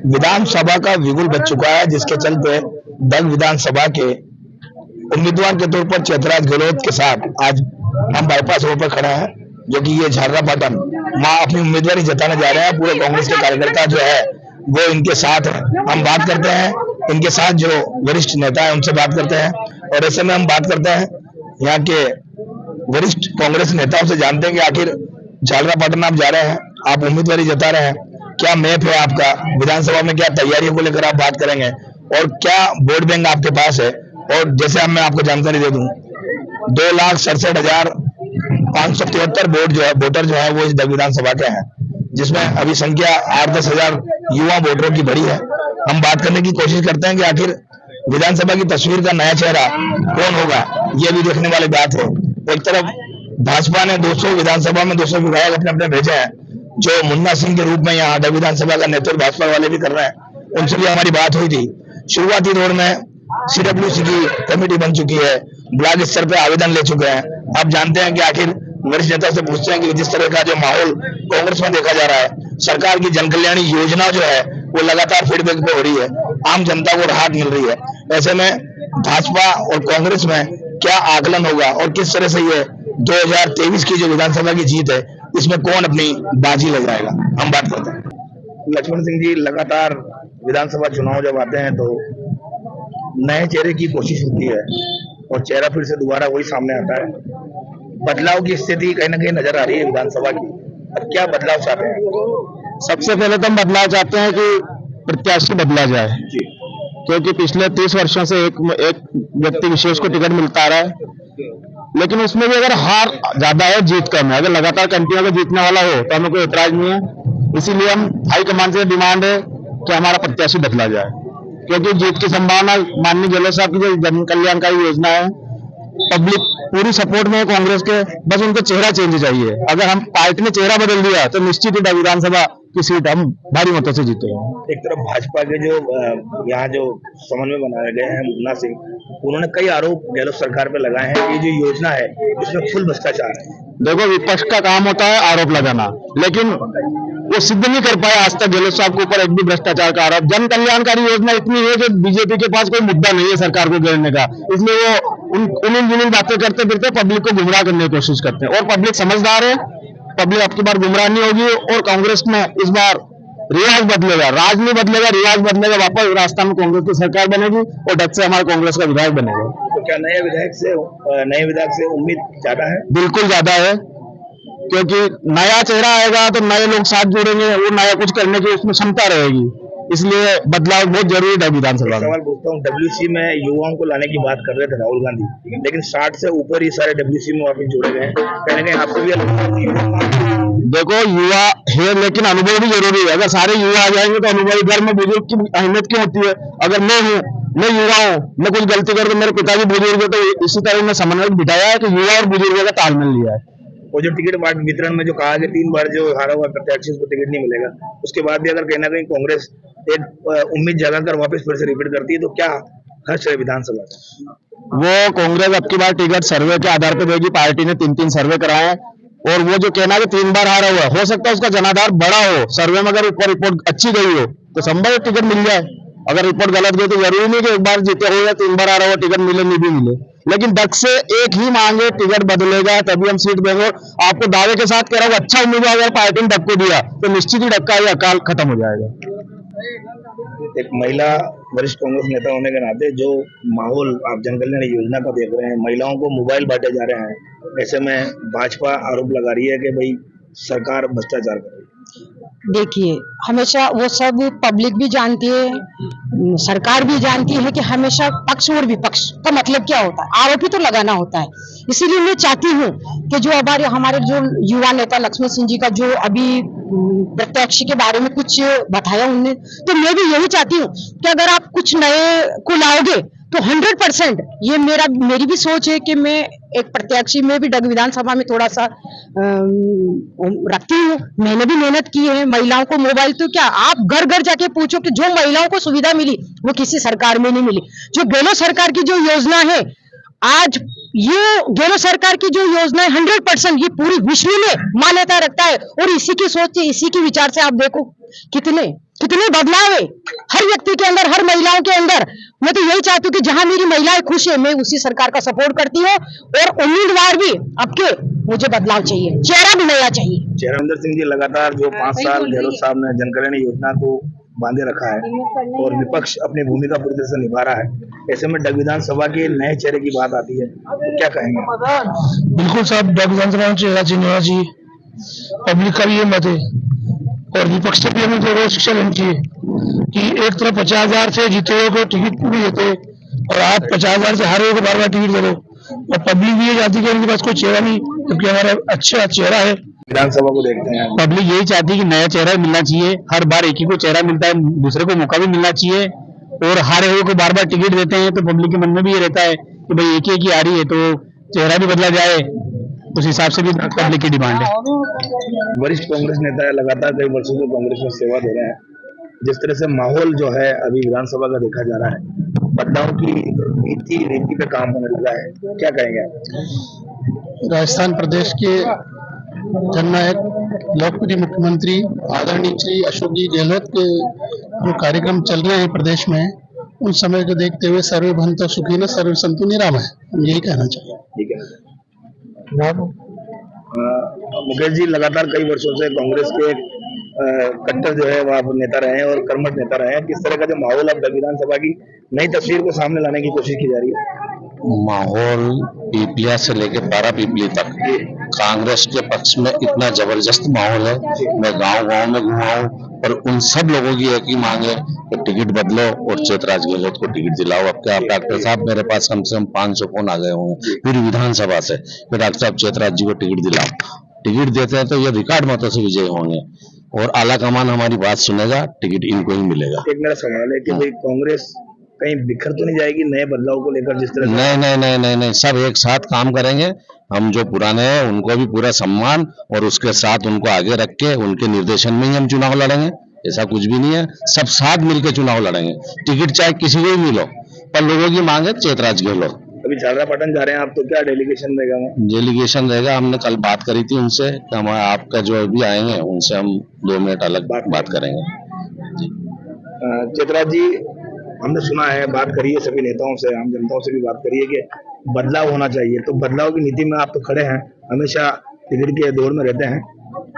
विधानसभा का बिगुल बज चुका है, जिसके चलते दल विधानसभा के उम्मीदवार के तौर पर चैतराज गहलोत के साथ आज हम बाईपास रोड पर खड़े हैं, जो कि ये झालरापाटन मां अपनी उम्मीदवारी जताने जा रहे हैं। पूरे कांग्रेस के कार्यकर्ता जो है वो इनके साथ है। हम बात करते हैं इनके साथ जो वरिष्ठ नेता है उनसे बात करते हैं, और ऐसे में हम बात करते हैं यहाँ के वरिष्ठ कांग्रेस नेताओं से, जानते हैं कि आखिर झालरापाटन आप जा रहे हैं, आप उम्मीदवारी जता रहे हैं, क्या मैप है आपका विधानसभा में, क्या तैयारियों को लेकर आप बात करेंगे, और क्या वोट बैंक आपके पास है। और जैसे मैं आपको जानकारी दे दूं, 2,67,573 वोटर जो है वो इस विधानसभा के हैं, जिसमें अभी संख्या 8-10 हजार युवा वोटरों की बड़ी है। हम बात करने की कोशिश करते हैं कि आखिर विधानसभा की तस्वीर का नया चेहरा कौन होगा, ये भी देखने वाली बात है। एक तरफ भाजपा ने 200 विधानसभा में 200 विधायक अपने अपने भेजे हैं, जो मुन्ना सिंह के रूप में यहाँ विधानसभा का नेतृत्व भाजपा वाले भी कर रहे हैं। उनसे भी हमारी बात हुई थी। शुरुआती दौर में CWC की कमेटी बन चुकी है, ब्लॉक स्तर पे आवेदन ले चुके हैं। आप जानते हैं कि आखिर वरिष्ठ नेता से पूछते हैं कि जिस तरह का जो माहौल कांग्रेस में देखा जा रहा है, सरकार की जनकल्याणी योजना जो है वो लगातार फीडबैक पे हो रही है, आम जनता को राहत मिल रही है। ऐसे में भाजपा और कांग्रेस में क्या आकलन होगा और किस तरह से ये 2023 की जो विधानसभा की जीत है इसमें कौन अपनी बाजी लगाएगा, हम बात करते हैं। लक्ष्मण सिंह जी, लगातार विधानसभा चुनाव जब आते हैं तो नए चेहरे की कोशिश होती है और चेहरा फिर से दोबारा वही सामने आता है। बदलाव की स्थिति कहीं ना कहीं नजर आ रही है विधानसभा की। अब क्या बदलाव चाहते हैं? सबसे पहले तो हम बदलाव चाहते हैं कि प्रत्याशी बदला जाए जी, क्योंकि पिछले 30 वर्षों से एक व्यक्ति विशेष को टिकट मिलता रहा है, लेकिन उसमें भी अगर हार ज्यादा है जीत कम है, अगर लगातार कंटिन्यू अगर जीतने वाला हो तो हमें कोई एतराज नहीं है। इसीलिए हम हाईकमान से डिमांड है कि हमारा प्रत्याशी बदला जाए, क्योंकि जीत की संभावना माननीय गहलोत साहब की जो जन कल्याणकारी योजना है, पब्लिक पूरी सपोर्ट में है कांग्रेस के, बस उनको चेहरा चेंज चाहिए। अगर हम पार्टी ने चेहरा बदल दिया तो निश्चित ही विधानसभा की सीट हम भारी मतों से जीतेंगे। एक तरफ भाजपा के जो यहाँ जो समन्वय बनाए गए हैं मुन्ना सिंह, उन्होंने कई आरोप गहलोत सरकार पे लगाए हैं कि ये जो योजना है इसमें फुल भ्रष्टाचार है। देखो, विपक्ष का काम होता है आरोप लगाना, लेकिन वो सिद्ध नहीं कर पाया आज तक गहलोत साहब के ऊपर एक भी भ्रष्टाचार का आरोप। जन कल्याणकारी योजना इतनी है कि बीजेपी के पास कोई मुद्दा नहीं है सरकार को घेरने का, इसलिए वो उन बातें करते फिरते पब्लिक को गुमराह करने की कोशिश करते हैं। और पब्लिक समझदार है, पब्लिक अब की बार गुमराह नहीं होगी, और कांग्रेस में इस बार रिवाज बदलेगा, राज नहीं बदलेगा, रिवाज बदलेगा। वापस राजस्थान में कांग्रेस की सरकार बनेगी और डट से हमारे कांग्रेस का विधायक बनेगा। तो क्या नए विधायक से उम्मीद ज्यादा है? बिल्कुल ज्यादा है, क्योंकि नया चेहरा आएगा तो नए लोग साथ जुड़ेंगे, वो नया कुछ करने की उसमें क्षमता रहेगी, इसलिए बदलाव बहुत जरूरी है विधानसभा में। सवाल पूछता हूँ, WC में युवाओं को लाने की बात कर रहे थे राहुल गांधी, लेकिन 60 से ऊपर ही सारे WC में वापस जुड़े गए हैं। कहीं ना कहीं आपको भी देखो, युवा है लेकिन अनुभव भी जरूरी है। अगर सारे युवा आ जाएंगे तो अनुभवी घर में बुजुर्ग की अहमियत क्यों होती है? अगर मैं युवा हूँ, मैं कुछ गलती कर, तो मेरे पिताजी बुजुर्ग है, तो इसी तरह मैं समन्वय बिठाया है कि युवा और बुजुर्गों का तालमेल लिया है। वो जो टिकट वितरण में जो कहा कि 3 बार जो हारा हुआ प्रत्याशी को टिकट नहीं मिलेगा, उसके बाद भी अगर कहीं ना कहीं कांग्रेस एक उम्मीद जगाकर वापस फिर से रिपीट करती है तो क्या खर्च है विधानसभा? वो कांग्रेस अब की बार टिकट सर्वे के आधार पर देगी। पार्टी ने 3 सर्वे कराए, और वो जो कहना है कि 3 बार हारा हुआ, हो सकता है उसका जनाधार बड़ा हो, सर्वे में अगर ऊपर रिपोर्ट अच्छी गई हो तो संभव है टिकट मिल जाए। अगर रिपोर्ट गलत गई तो जरूरी नहीं कि एक बार जीते हो या 3 बार आ रहा हो टिकट मिले नहीं भी मिले, लेकिन दक से एक ही मांगे टिकट बदलेगा तभी हम सीट देंगे। आपको दावे के साथ कह रहा हूँ, अच्छा उम्मीदवार अगर पार्टी ने डक को दिया तो निश्चित ही डक का ये अकाल खत्म हो जाएगा। एक महिला वरिष्ठ कांग्रेस नेता होने के नाते जो माहौल आप जनकल्याण योजना का देख रहे हैं, महिलाओं को मोबाइल बांटे जा रहे हैं, ऐसे में भाजपा आरोप लगा रही है कि भाई सरकार भ्रष्टाचार कर रही है। देखिए, हमेशा वो सब पब्लिक भी जानती है, सरकार भी जानती है कि हमेशा पक्ष और विपक्ष का मतलब क्या होता है, आरोप तो लगाना होता है। इसीलिए मैं चाहती हूँ कि जो हमारे जो युवा नेता लक्ष्मण सिंह जी का जो अभी प्रत्याशी के बारे में कुछ बताया उन्होंने, तो मैं भी यही चाहती हूँ कि अगर आप कुछ नए को लाओगे तो 100% ये मेरी भी सोच है कि मैं एक प्रत्याशी में भी विधानसभा में थोड़ा सा रखती हूँ। मैंने भी मेहनत की है। महिलाओं को मोबाइल, तो क्या आप घर घर जाके पूछो कि जो महिलाओं को सुविधा मिली वो किसी सरकार में नहीं मिली। जो गहलोत सरकार की जो योजना है, आज ये गहलोत सरकार की जो योजना है 100% ये पूरी विश्व में मान्यता रखता है। और इसी की सोच, इसी के विचार से आप देखो कितने कितने बदलाव है हर व्यक्ति के अंदर, हर महिलाओं के अंदर। मैं तो यही चाहती हूँ कि जहां मेरी महिलाएं खुश है, मैं उसी सरकार का सपोर्ट करती हूँ। और उम्मीदवार भी आपके, मुझे बदलाव चाहिए, चेहरा भी नया चाहिए। चेहरमंदर सिंह जी लगातार जो 5 साल गहलोत साहब ने जनकल्याण योजना को बांधे रखा है और विपक्ष अपनी भूमिका पूरी तरह से निभा रहा है, ऐसे में डग विधानसभा के नए चेहरे की बात आती है तो क्या कहेंगे? बिल्कुल साहब, डग विधानसभा में चेहरा चेंज होना चाहिए, पब्लिक का भी ये मत है। और विपक्ष से भी हमें जरूर शिक्षा लेनी चाहिए कि एक तरफ 50,000 से जीते हुए को टिकट नहीं देते और आप 50,000 से हारे हुए को बार बार टिकट दे दो, और पब्लिक भी ये चाहती है कि उनके पास कोई चेहरा नहीं, क्योंकि हमारा अच्छा चेहरा है। विधानसभा को देखते हैं, पब्लिक यही चाहती है कि नया चेहरा मिलना चाहिए, हर बार एक ही को चेहरा मिलता है, दूसरे को मौका भी मिलना चाहिए। और हारे हुए को बार बार टिकट देते हैं तो पब्लिक के मन में भी ये रहता है कि भाई एक ही आ रही है तो चेहरा भी बदला जाए, उस हिसाब से भी पब्लिक की डिमांड है। वरिष्ठ कांग्रेस नेता है, लगातार कई वर्षों से कांग्रेस में सेवा दे रहे हैं, जिस तरह से माहौल जो है अभी विधानसभा का देखा जा रहा है, बदलाव की नीति पे काम होने लगा है, क्या कहेंगे आप? राजस्थान प्रदेश के जननायक लोकप्रिय मुख्यमंत्री आदरणीय श्री अशोक जी गहलोत के जो कार्यक्रम चल रहे हैं प्रदेश में, उन समय को देखते हुए सर्वे भवन्तु सुखिनः सर्वे सन्तु निरामयः, हम यही कहना चाहिए। ठीक है मुकेश जी, लगातार कई वर्षों से कांग्रेस के कट्टर जो है वो आप नेता रहे हैं और कर्मठ नेता रहे हैं, किस तरह का जो माहौल अब विधानसभा की नई तस्वीर को सामने लाने की कोशिश की जा रही है? माहौल पीपलिया से लेकर बारह पीपली तक कांग्रेस के पक्ष में इतना जबरदस्त माहौल है। मैं गांव-गांव में घुमा हूं और उन सब लोगों की एक ही मांग है कि टिकट बदलो और चेतराज गहलोत को टिकट दिलाओ। अब क्या डॉक्टर साहब, मेरे पास कम से कम 500 फोन आ गए होंगे पूरी विधानसभा से कि डॉक्टर साहब चेतराज जी को टिकट दिलाओ। टिकट देते हैं तो ये रिकॉर्ड मतों से विजय होंगे और आला कमान हमारी बात सुनेगा, टिकट इनको ही मिलेगा। एक मेरा सवाल है कि भाई कांग्रेस कहीं बिखर तो नहीं जाएगी नए बदलाव को लेकर, जिस तरह नहीं, सब एक साथ काम करेंगे। हम जो पुराने हैं उनको भी पूरा सम्मान और उसके साथ उनको आगे रख के उनके निर्देशन में ही हम चुनाव लड़ेंगे। ऐसा कुछ भी नहीं है, सब साथ मिलकर चुनाव लड़ेंगे। टिकट चाहे किसी को ही मिलो, पर लोगों की मांग है चेतराज गहलोत। अभी झालरापाटन जा रहे हैं आप, तो क्या डेलीगेशन रहेगा वहाँ? डेलीगेशन रहेगा, हमने कल बात करी थी उनसे, हम आपका जो भी आएंगे उनसे हम 2 मिनट अलग बात करेंगे। चेतराज जी, हमने सुना है, बात करी है सभी नेताओं से, आम जनताओं से भी बात करी है कि बदलाव होना चाहिए, तो बदलाव की नीति में आप तो खड़े हैं, हमेशा टिकट के दौड़ में रहते हैं,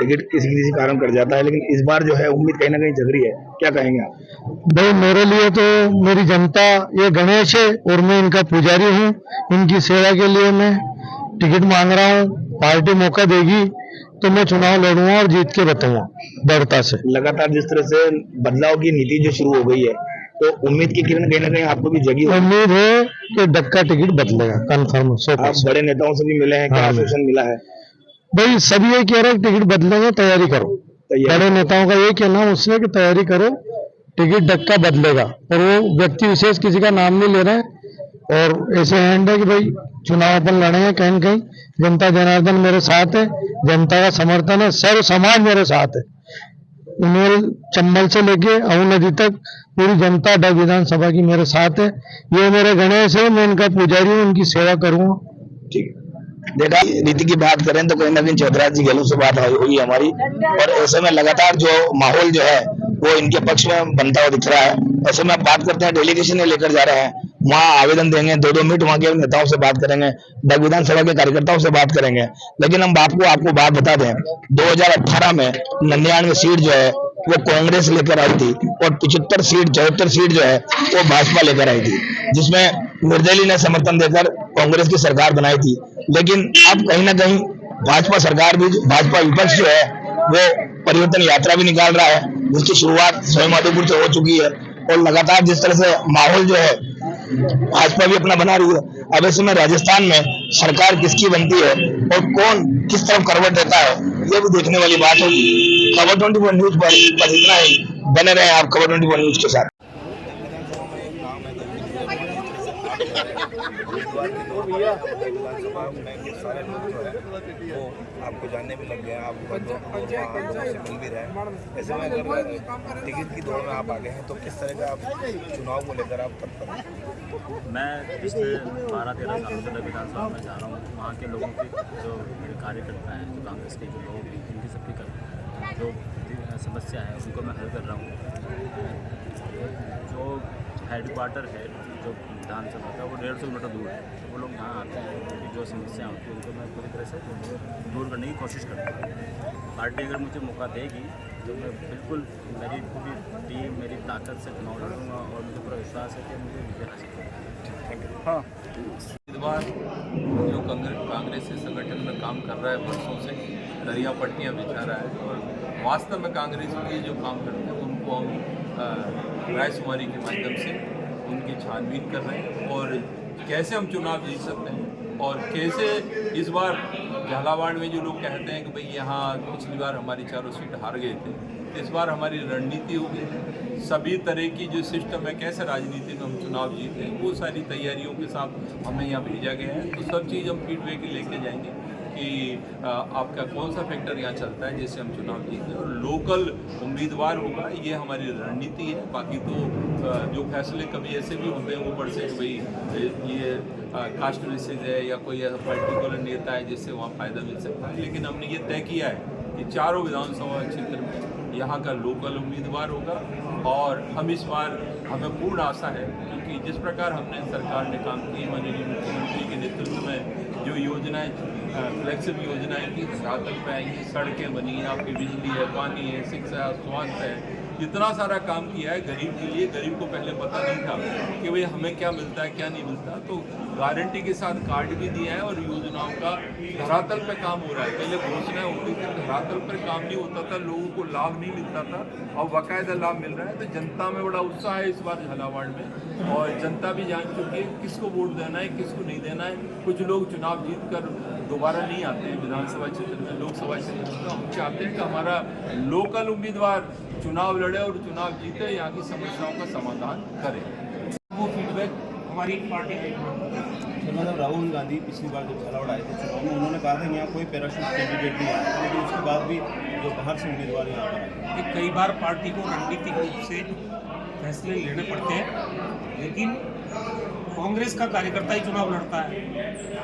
टिकट किसी कारण कट जाता है, लेकिन इस बार जो है उम्मीद कहीं ना कहीं जग रही है, क्या कहेंगे आप? भाई मेरे लिए तो मेरी जनता ये गणेश है और मैं इनका पुजारी हूँ, इनकी सेवा के लिए मैं टिकट मांग रहा हूँ। पार्टी मौका देगी तो मैं चुनाव लड़ूंगा और जीत के बताऊंगा दृढ़ता से। लगातार जिस तरह से बदलाव की नीति जो शुरू हो गई है, तो उम्मीद की किरण कहीं ना कहीं आपको भी जगी होगी। उम्मीद है कि डक्का टिकट बदलेगा, कंफर्म 100%। आप बड़े नेताओं से भी मिले हैं, क्या आश्वासन मिला है? भाई सभी ये कह रहे हैं टिकट बदलेंगे, तैयारी करो। बड़े नेताओं का ये कहना है उससे कि तैयारी करो, टिकट डक्का बदलेगा। और वो व्यक्ति विशेष किसी का नाम नहीं ले रहे हैं और ऐसे हैंड है कि भाई चुनाव अपन लड़ेंगे कहीं न कहीं। जनता जनार्दन मेरे साथ है, जनता का समर्थन है, सर्व समाज मेरे साथ है। उन्हें चंबल से लेके अऊ नदी तक पूरी जनता डग विधानसभा की मेरे साथ है। ये मेरे गणेश है, मैं इनका पुजारी हूँ, इनकी सेवा करूंगा। ठीक है, देखा नीति की बात करें तो कहीं ना कहीं चेतराज जी गहलोत से बात हुई हमारी, और ऐसे में लगातार जो माहौल जो है वो इनके पक्ष में बनता हुआ दिख रहा है। ऐसे में बात करते हैं, डेलीगेशन लेकर जा रहे हैं, वहाँ आवेदन देंगे, 2-2 मिनट वहाँ के नेताओं से बात करेंगे, डग विधानसभा के कार्यकर्ताओं से बात करेंगे। लेकिन हम आपको बात बता दें, 2018 में 99 सीट जो है वो कांग्रेस लेकर आई थी और 74 सीट जो है वो भाजपा लेकर आई थी, जिसमें निर्दलीय ने समर्थन देकर कांग्रेस की सरकार बनाई थी। लेकिन अब कहीं ना कहीं भाजपा सरकार भी, भाजपा विपक्ष जो है वो परिवर्तन यात्रा भी निकाल रहा है, जिसकी शुरुआत सवाईमाधोपुर से हो चुकी है। और लगातार जिस तरह से माहौल जो है भाजपा भी अपना बना रही है। अब ऐसे में राजस्थान में सरकार किसकी बनती है और कौन किस तरफ करवट देता है, ये भी देखने वाली बात होगी। खबर 24 न्यूज पर बस इतना ही, बने रहे आप खबर 24 न्यूज के साथ। उम्मीदवार के तौर पर विधानसभा में के सारे लोग जो है वो आपको जानने भी लग गए हैं, आपको से मिल भी रहे हैं। ऐसे में अगर टिकट की दौड़ में आप आगे हैं तो किस तरह का आप चुनाव को लेकर आप तत्पर हैं? मैं पिछले 12-13 सालों से विधानसभा में जा रहा हूँ। वहाँ के लोगों की जो मेरे कार्यकर्ता हैं, जो कांग्रेस के जो लोग हैं, उनकी सबकी जो समस्या है उनको मैं हल कर रहा हूँ। जो हेडक्वार्टर है जो विधानसभा का वो 150 किलोमीटर दूर है, तो वो लोग यहाँ आते हैं, उनकी जो समस्या होती है उनको मैं पूरी तरह से दूर करने की कोशिश करता हूँ। पार्टी अगर मुझे मौका देगी तो मैं बिल्कुल मेरी पूरी टीम मेरी ताकत से चुनाव लड़ूंगा और मुझे पूरा विश्वास है कि मुझे विजय हासिल करूँगा। हाँ, उम्मीदवार जो कांग्रेस के संगठन में काम कर रहा है, वर्षों से दरिया पट्टियाँ बिछा रहा है और वास्तव में कांग्रेस के लिए जो काम करते हैं उनको हम रायशुमारी के माध्यम से उनकी छानबीन कर रहे हैं और कैसे हम चुनाव जीत सकते हैं और कैसे इस बार झालावाड़ में जो लोग कहते हैं कि भाई यहाँ पिछली बार हमारी चारों सीट हार गए थे, इस बार हमारी रणनीति होगी, सभी तरह की जो सिस्टम है कैसे राजनीति में हम चुनाव जीते, वो सारी तैयारियों के साथ हमें यहाँ भेजा गया है। तो सब चीज़ हम फीडबैक लेके जाएंगे कि आपका कौन सा फैक्टर यहाँ चलता है जिससे हम चुनाव जीतें और लोकल उम्मीदवार होगा, ये हमारी रणनीति है। बाकी तो जो फैसले कभी ऐसे भी होते हैं ऊपर से कि भाई ये कास्ट बेसिस है या कोई ऐसा पर्टिकुलर नेता है जिससे वहाँ फ़ायदा मिल सकता है, लेकिन हमने ये तय किया है कि चारों विधानसभा क्षेत्र में यहाँ का लोकल उम्मीदवार होगा और हम इस बार हमें पूर्ण आशा है क्योंकि जिस प्रकार हमने सरकार ने काम की, माननीय मुख्यमंत्री के नेतृत्व में जो योजनाएं फ्लैगशिप योजनाएं की धरातल पे आई, सड़कें बनी हैं, आपकी बिजली है, पानी है, शिक्षा है, स्वास्थ्य है, इतना सारा काम किया है गरीब के लिए। गरीब को पहले पता नहीं था कि भाई हमें क्या मिलता है क्या नहीं मिलता, तो गारंटी के साथ कार्ड भी दिया है और योजनाओं का धरातल पे काम हो रहा है। पहले घोषणा होती थी, धरातल पर काम नहीं होता था, लोगों को लाभ नहीं मिलता था, अब बाकायदा लाभ मिल रहा है। तो जनता में बड़ा उत्साह है इस बार झालावाड़ में और जनता भी जान चुकी है किसको वोट देना है किसको नहीं देना है। कुछ लोग चुनाव जीत कर दोबारा नहीं आते हैं विधानसभा क्षेत्र में, लोकसभा क्षेत्र में। हम चाहते हैं कि हमारा लोकल उम्मीदवार चुनाव लड़े और चुनाव जीते, यहाँ की समस्याओं का समाधान करे। वो फीडबैक हमारी पार्टी मतलब राहुल गांधी पिछली बार जब झालावाड़ आए थे चुनाव में, उन्होंने कहा था यहाँ कोई पैराशूट कैंडिडेट नहीं आया, लेकिन उसके बाद भी जो बाहर से उम्मीदवार यहाँ पर आए। कई बार पार्टी को रणनीतिक रूप से फैसले लेने पड़ते हैं, लेकिन कांग्रेस का कार्यकर्ता ही चुनाव लड़ता है।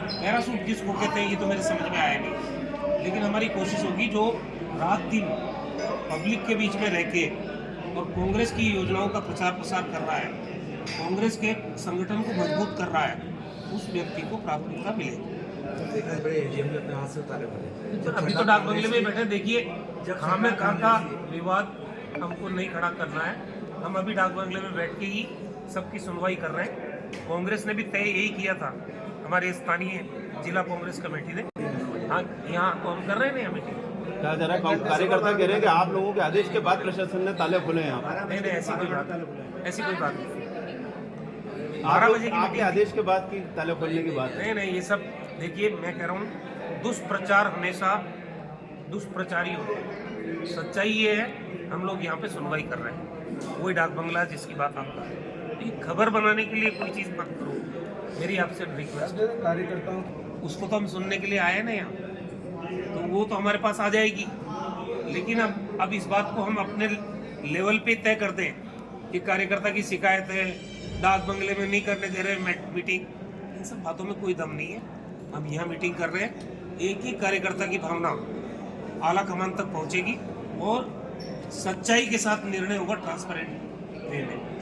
पैराशूट किसको कहते हैं ये तो मेरे समझ में आया नहीं, लेकिन हमारी कोशिश होगी जो रात दिन पब्लिक के बीच में रह के और कांग्रेस की योजनाओं का प्रचार प्रसार कर रहा है, कांग्रेस के संगठन को मजबूत कर रहा है, उस व्यक्ति को प्राथमिकता मिलेगी। अभी तो डाक बंगले में बैठे, देखिए कहाँ में कहाँ का विवाद हमको नहीं खड़ा करना है। हम अभी डाक बंगले में बैठ के ही सबकी सुनवाई कर रहे हैं। कांग्रेस ने भी तय यही किया था, हमारे स्थानीय जिला कांग्रेस कमेटी ने। हाँ, यहाँ तो हम कर रहे हैं मीटिंग। कहा जा रहा है कार्यकर्ता कह रहे हैं कि आप लोगों के आदेश के बाद प्रशासन ने ताले खोले हैं यहाँ पर। नहीं, ऐसी कोई बात नहीं। 12 बजे की आपके आदेश के बाद की ताले खोलने की बात? नहीं, ये सब देखिए, मैं कह रहा हूँ दुष्प्रचार हमेशा दुष्प्रचारी होते हैं। सच्चाई ये है, हम लोग यहाँ पे सुनवाई कर रहे हैं। वही डाक बंगला जिसकी बात आप कर रहे हैं, खबर बनाने के लिए कोई चीज़ मत करो, मेरी आपसे रिक्वेस्ट। कार्यकर्ताओं उसको तो हम सुनने के लिए आए ना यहाँ, तो वो तो हमारे पास आ जाएगी, लेकिन अब इस बात को हम अपने लेवल पे तय कर दें कि कार्यकर्ता की शिकायत है, डाक बंगले में नहीं करने दे रहे मीटिंग, इन सब बातों में कोई दम नहीं है। हम यहाँ मीटिंग कर रहे हैं, एक ही कार्यकर्ता की भावना आला कमान तक पहुँचेगी और सच्चाई के साथ निर्णय होगा, ट्रांसपेरेंट वे में।